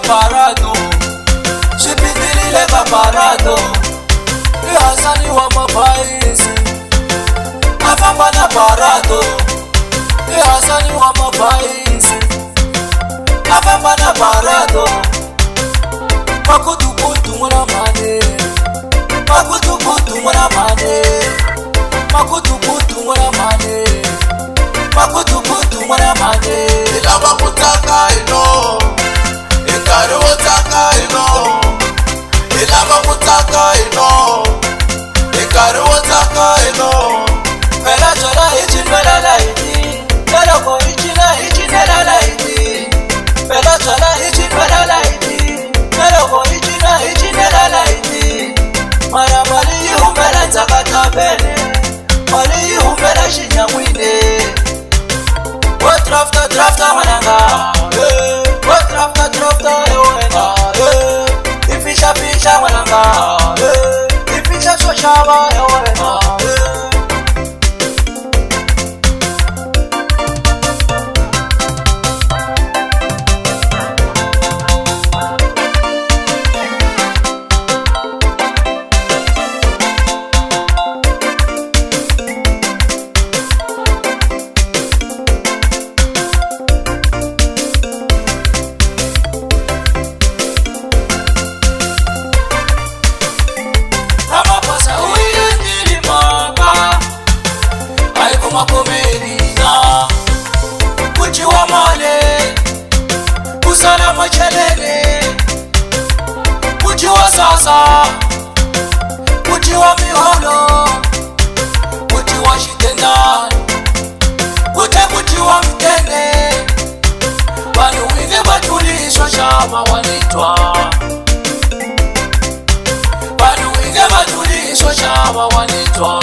parado, Shipindilile parado, Hasani wa mapaisi, Afamba na parado, Hasani wa mapaisi, Afamba na parado, Makutukutu mwana mane, Makutukutu mwana mane, Makutukutu mwana mane, Makutukutu mwana mane. Ilaba kutaka ino, Ikari utaka ino. Ilaba kutaka ino, Ikari utaka ino. Mela chola ichi mela laiti, Mela ko ichi na ichi mela laiti. Mela chola ichi mela laiti, Mela ko ichi na ichi mela laiti. Mara mali yumbela nzakata bene, Mali yumbela shinyamwine. Drafta wananga, drafta yowena. Ifisha wananga, ifisha shoshaba yowena. Makomedina kuchiwa male kusala machelele kuchiwa sasa kuchiwa miholo kuchiwa shitenda kuchiwa mtende banu winge batulishwa shama wanitwa banu winge batulishwa shama wanitwa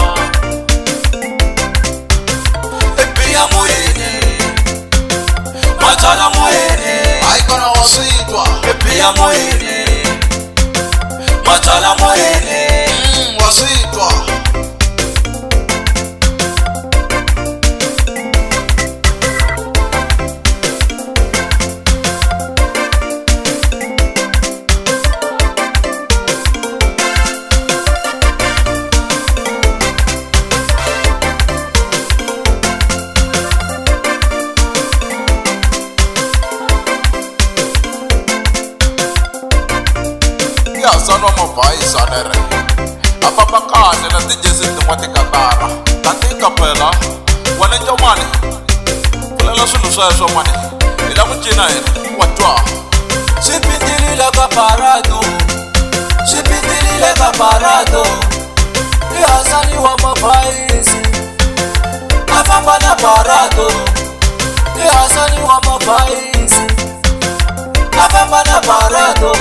Matala moyene, Aikona wasitwa, Pia moyene, Matala moyene, wasitwa. Sanwa mavaisa nere Afamba kahle na tijesi tin'wa tikatara Katika phela Wanenja mani Kulela swilo sweswo mani Ila kucina hina Watwa Shipindilile parado, Shipindilile parado, Hasani wa mapaisi, Afamba na parado, Hasani wa mapaisi, Afamba na parado.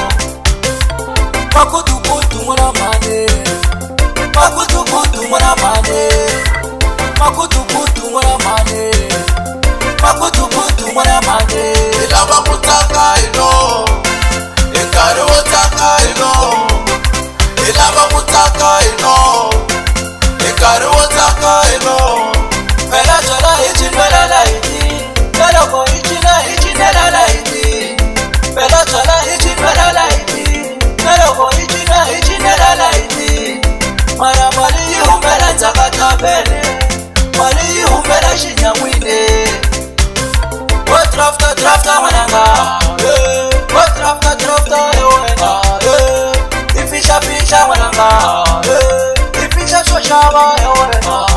Makutukutu mwana mane, Makutukutu mwana mane, Makutukutu mwana mane, Makutukutu mwana mane. Ilaba kutaka ino, Ikari utaka ino. Ilaba kutaka ino, Ikari utaka ino. Mela chola ichi mela laiti, Mela ko ichi na ichi mela laiti. Mela chola ichi mela laiti, Mela ko ichi na ichi mela laiti. Mara mali yumbela nzakata bene, Mali yumbela shinyamwine. Drafta wananga, drafta yowena. Ifisha wananga, ifisha shoshaba yowena.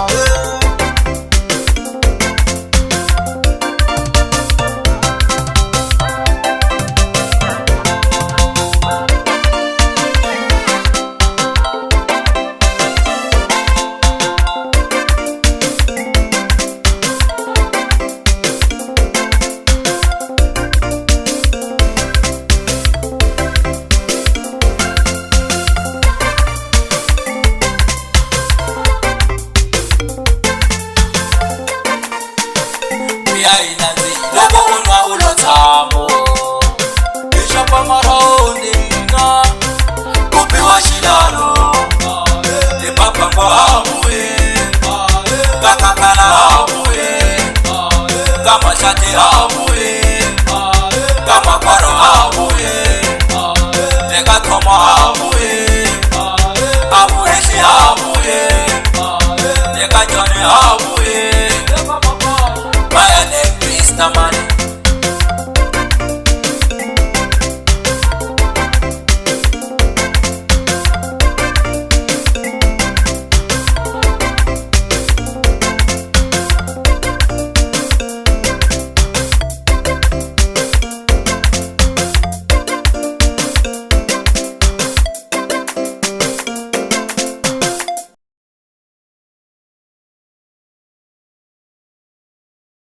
Kama shati hamu